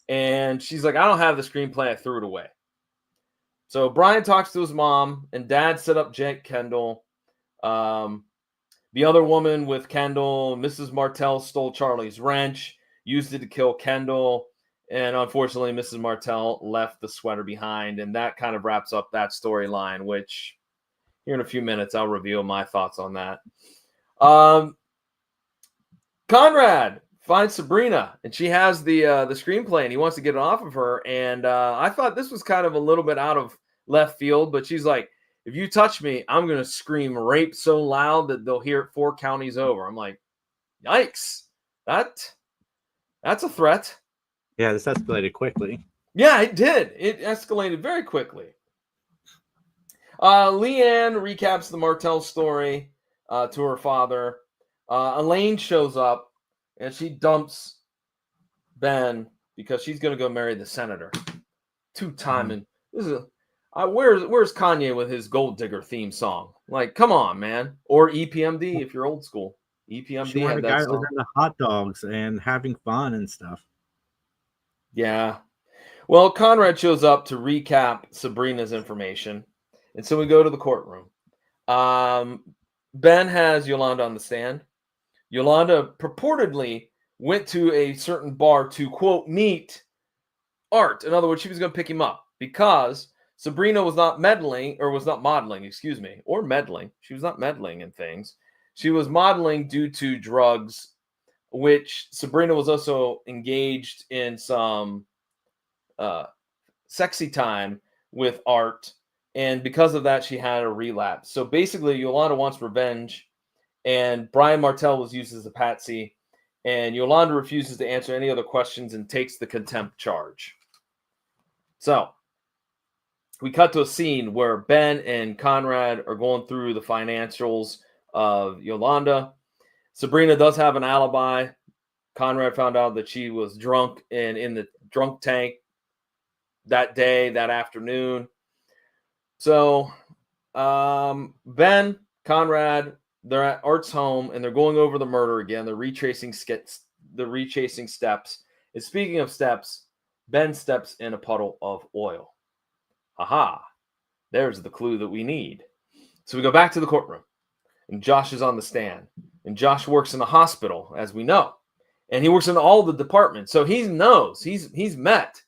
[SPEAKER 2] And she's like, "I don't have the screenplay. I threw it away." So Brian talks to his mom, and Dad set up Jake Kendall. The other woman with Kendall, Mrs. Martell, stole Charlie's wrench, used it to kill Kendall, and unfortunately, Mrs. Martell left the sweater behind, and that kind of wraps up that storyline, which here in a few minutes, I'll reveal my thoughts on that. Conrad finds Sabrina, and she has the screenplay, and he wants to get it off of her, and I thought this was kind of a little bit out of left field, but she's like, "If you touch me, I'm going to scream rape so loud that they'll hear it 4 counties over." I'm like, yikes. That's a threat.
[SPEAKER 1] Yeah, this escalated quickly.
[SPEAKER 2] Yeah, it did. It escalated very quickly. Leanne recaps the Martell story to her father. Elaine shows up, and she dumps Ben because she's going to go marry the senator. 2-time. And this is where's Kanye with his Gold Digger theme song? Like, come on, man. Or EPMD if you're old school. EPMD
[SPEAKER 1] She wanted
[SPEAKER 2] had
[SPEAKER 1] a guy
[SPEAKER 2] that
[SPEAKER 1] that was
[SPEAKER 2] song.
[SPEAKER 1] into hot dogs and having fun and stuff.
[SPEAKER 2] Yeah. Well, Conrad shows up to recap Sabrina's information. And so we go to the courtroom. Ben has Yolanda on the stand. Yolanda purportedly went to a certain bar to, quote, meet Art. In other words, she was going to pick him up because Sabrina was not meddling, or was not modeling, excuse me, or meddling. She was not meddling in things. She was modeling due to drugs, which Sabrina was also engaged in some sexy time with Art. And because of that, she had a relapse. So basically, Yolanda wants revenge, and Brian Martell was used as a patsy, and Yolanda refuses to answer any other questions and takes the contempt charge. So we cut to a scene where Ben and Conrad are going through the financials of Yolanda. Sabrina does have an alibi. Conrad found out that she was drunk and in the drunk tank that day, that afternoon. So Ben, Conrad, they're at Art's home, and they're going over the murder again. They're retracing steps. And speaking of steps, Ben steps in a puddle of oil. Aha, there's the clue that we need. So we go back to the courtroom, and Josh is on the stand. And Josh works in the hospital, as we know. And he works in all the departments. So he knows, he's met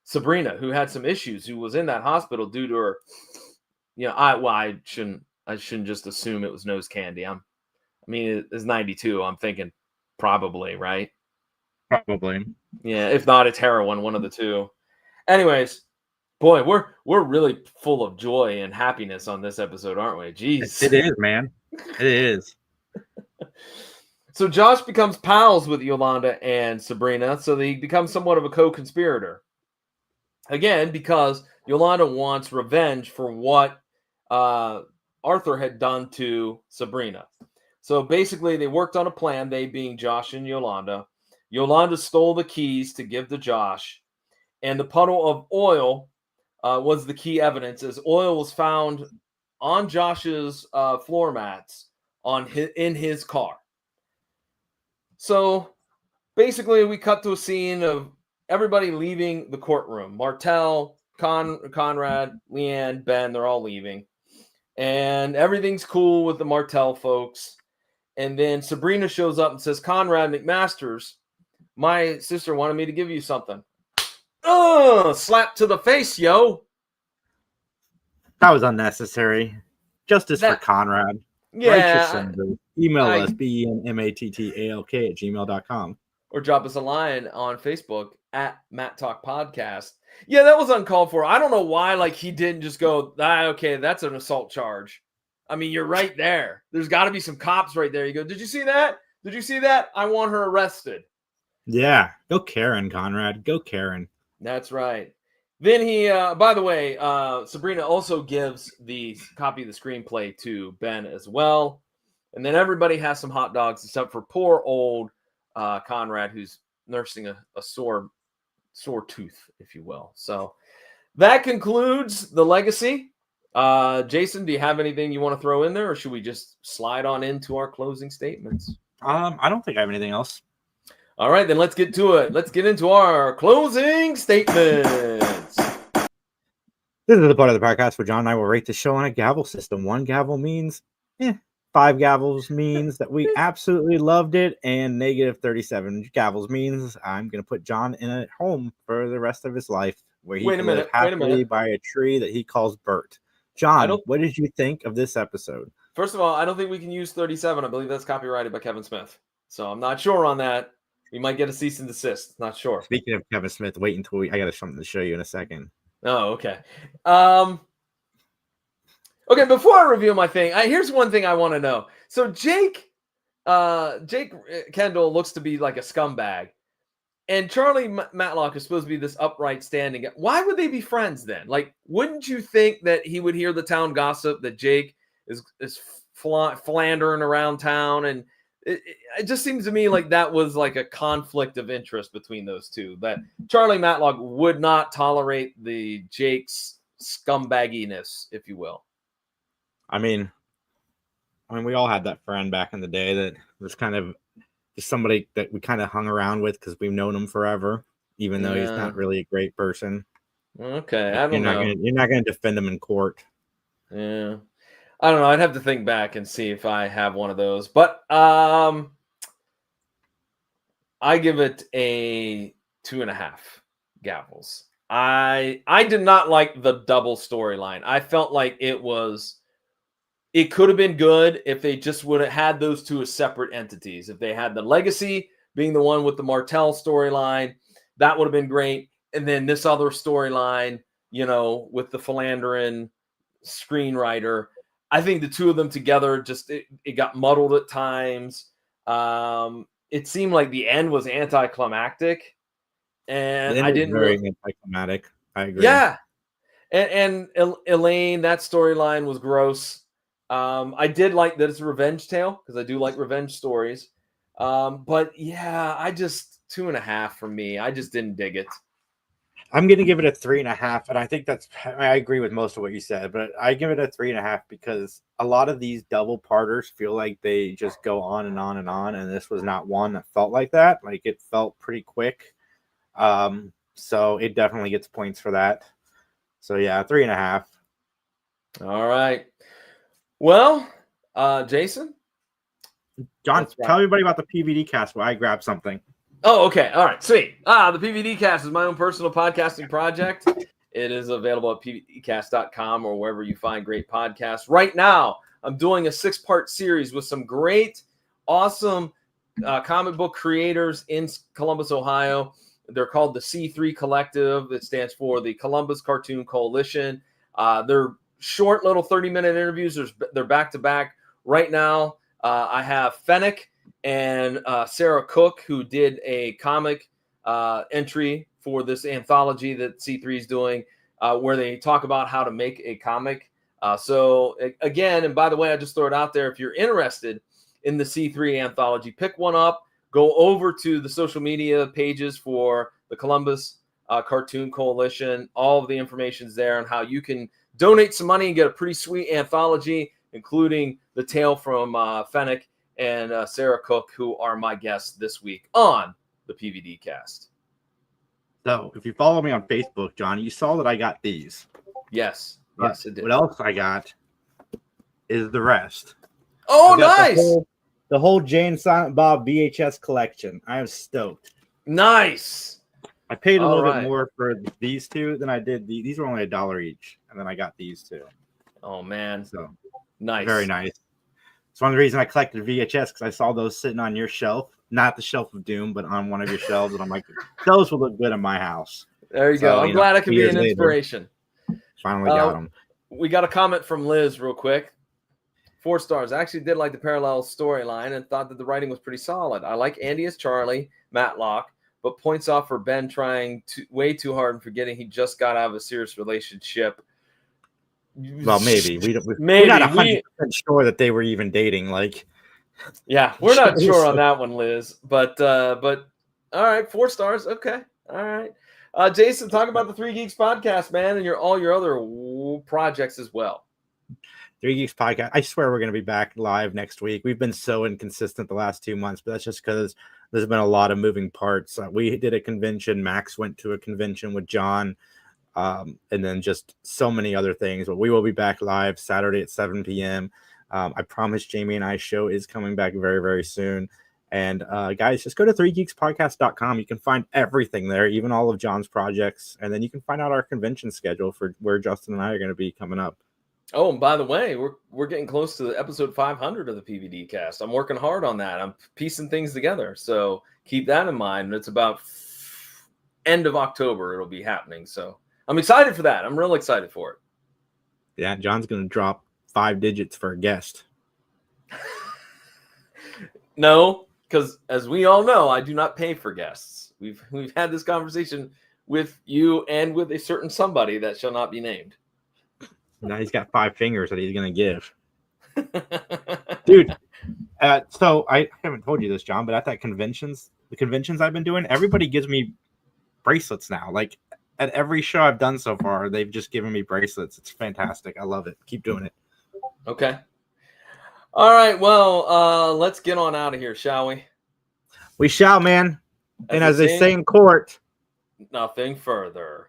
[SPEAKER 2] Sabrina, who had some issues, who was in that hospital due to her, I shouldn't just assume it was nose candy. It's 92. I'm thinking probably, right?
[SPEAKER 1] Probably.
[SPEAKER 2] Yeah, if not, it's heroin, one of the two. Anyways, boy, we're really full of joy and happiness on this episode, aren't we? Jeez.
[SPEAKER 1] It is, man. It is.
[SPEAKER 2] So Josh becomes pals with Yolanda and Sabrina, so they become somewhat of a co-conspirator. Again, because Yolanda wants revenge for what Arthur had done to Sabrina. So basically, they worked on a plan, they being Josh and Yolanda. Yolanda stole the keys to give to Josh, and the puddle of oil was the key evidence, as oil was found on Josh's floor mats in his car. So basically, we cut to a scene of everybody leaving the courtroom. Martell, Conrad, Leanne, Ben, they're all leaving. And everything's cool with the Martell folks. And then Sabrina shows up and says, "Conrad McMasters, my sister wanted me to give you something." Slap to the face, yo.
[SPEAKER 1] That was unnecessary. Justice for Conrad.
[SPEAKER 2] Yeah.
[SPEAKER 1] Email us, benmattalk@gmail.com.
[SPEAKER 2] Or drop us a line on Facebook at Mattalk Podcast. Yeah, that was uncalled for. I don't know why, he didn't just go, okay, that's an assault charge. I mean, you're right there. There's got to be some cops right there. You go, did you see that? Did you see that? I want her arrested.
[SPEAKER 1] Yeah. Go Karen, Conrad. Go Karen.
[SPEAKER 2] That's right. Then he, by the way, Sabrina also gives the copy of the screenplay to Ben as well. And then everybody has some hot dogs except for poor old Conrad, who's nursing a sore tooth, if you will. So that concludes the legacy. Jason, do you have anything you want to throw in there, or should we just slide on into our closing statements?
[SPEAKER 1] I don't think I have anything else.
[SPEAKER 2] All right, then let's get to it. Let's get into our closing statements.
[SPEAKER 1] This is the part of the podcast where John and I will rate the show on a gavel system. 1 gavel means 5 gavels means that we absolutely loved it, and negative 37 gavels means I'm going to put John in a home for the rest of his life where he can live happily by a tree that he calls Bert. John, what did you think of this episode?
[SPEAKER 2] First of all, I don't think we can use 37. I believe that's copyrighted by Kevin Smith. So I'm not sure on that. We might get a cease and desist. Not sure.
[SPEAKER 1] Speaking of Kevin Smith, wait until I got something to show you in a second.
[SPEAKER 2] Oh, okay. Okay, before I reveal my thing, here's one thing I want to know. So Jake Kendall looks to be like a scumbag. And Charlie Matlock is supposed to be this upright standing guy. Why would they be friends then? Like, wouldn't you think that he would hear the town gossip that Jake is philandering around town? And it just seems to me like that was like a conflict of interest between those two, that Charlie Matlock would not tolerate the Jake's scumbagginess, if you will.
[SPEAKER 1] I mean, we all had that friend back in the day that was kind of just somebody that we kind of hung around with because we've known him forever, even though he's not really a great person.
[SPEAKER 2] Okay, I don't know.
[SPEAKER 1] You're not going to defend him in court.
[SPEAKER 2] Yeah. I don't know. I'd have to think back and see if I have one of those. But I give it a 2.5 gavels. I did not like the double storyline. I felt like it could have been good if they just would have had those two as separate entities. If they had the legacy being the one with the Martell storyline, that would have been great. And then this other storyline, with the philandering screenwriter, I think the two of them together just it got muddled at times. It seemed like the end was anticlimactic, and I didn't
[SPEAKER 1] very anticlimactic. I agree.
[SPEAKER 2] Yeah, and Elaine, that storyline was gross. I did like that it's a revenge tale because I do like revenge stories. But yeah, I just 2.5 for me. I just didn't dig it.
[SPEAKER 1] I'm going to give it a 3.5. And I think I agree with most of what you said, but I give it a 3.5 because a lot of these double parters feel like they just go on and on and on. And this was not one that felt like that. Like it felt pretty quick. So it definitely gets points for that. So yeah, 3.5.
[SPEAKER 2] All right. Well, Jason?
[SPEAKER 1] John, tell everybody about the PVD cast where I grabbed something.
[SPEAKER 2] Oh, okay. All right. Sweet. The PVD cast is my own personal podcasting project. It is available at pvdcast.com or wherever you find great podcasts. Right now, I'm doing a 6-part series with some great, awesome comic book creators in Columbus, Ohio. They're called the C3 Collective. It stands for the Columbus Cartoon Coalition. They're short little 30-minute interviews. They're back-to-back. Right now, I have Fennec and Sarah Cook, who did a comic entry for this anthology that C3 is doing, where they talk about how to make a comic. So again, and by the way, I just throw it out there. If you're interested in the C3 anthology, pick one up, go over to the social media pages for the Columbus Cartoon Coalition. All of the information's there on how you can donate some money and get a pretty sweet anthology, including the tale from Fennec and Sarah Cook, who are my guests this week on the PVD cast.
[SPEAKER 1] So if you follow me on Facebook, John, you saw that I got these.
[SPEAKER 2] Yes. Yes, it did.
[SPEAKER 1] What else I got is the rest.
[SPEAKER 2] Oh, nice.
[SPEAKER 1] The whole Jane Silent Bob VHS collection. I am stoked.
[SPEAKER 2] Nice.
[SPEAKER 1] I paid a little bit more for these two than I did. These were only $1 each. And then I got these two.
[SPEAKER 2] Oh, man.
[SPEAKER 1] So
[SPEAKER 2] nice.
[SPEAKER 1] Very nice. It's one of the reasons I collected VHS because I saw those sitting on your shelf. Not the shelf of doom, but on one of your shelves. And I'm like, those will look good in my house.
[SPEAKER 2] There you go. I'm glad I could be an inspiration.
[SPEAKER 1] Finally got them.
[SPEAKER 2] We got a comment from Liz real quick. 4 stars. I actually did like the parallel storyline and thought that the writing was pretty solid. I like Andy as Charlie Matlock. but points off for Ben trying way too hard and forgetting he just got out of a serious relationship.
[SPEAKER 1] Well, maybe we're
[SPEAKER 2] Maybe
[SPEAKER 1] not 100% sure that they were even dating. Like,
[SPEAKER 2] yeah, we're not sure on that one, Liz. But all right, 4 stars. Okay, all right. Jason, talk about the Three Geeks podcast, man, and all your other projects as well.
[SPEAKER 1] Three Geeks podcast. I swear we're going to be back live next week. We've been so inconsistent the last 2 months, but that's just because there's been a lot of moving parts. We did a convention. Max went to a convention with John, and then just so many other things. But we will be back live Saturday at 7 p.m. I promise Jamie and I's show is coming back very, very soon. And guys, just go to 3geekspodcast.com. You can find everything there, even all of John's projects. And then you can find out our convention schedule for where Justin and I are going to be coming up.
[SPEAKER 2] Oh, and by the way, we're getting close to episode 500 of the PVD cast. I'm working hard on that. I'm piecing things together. So keep that in mind. It's about end of October it'll be happening. So I'm excited for that. I'm real excited for it.
[SPEAKER 1] Yeah, John's going to drop 5 digits for a guest.
[SPEAKER 2] No, because as we all know, I do not pay for guests. We've had this conversation with you and with a certain somebody that shall not be named.
[SPEAKER 1] Now he's got 5 fingers that he's going to give. Dude, so I haven't told you this, John, but at the conventions I've been doing, everybody gives me bracelets now. Like, at every show I've done so far, they've just given me bracelets. It's fantastic. I love it. Keep doing it.
[SPEAKER 2] Okay. All right. Well, let's get on out of here, shall we?
[SPEAKER 1] We shall, man. And as they say in court,
[SPEAKER 2] nothing further.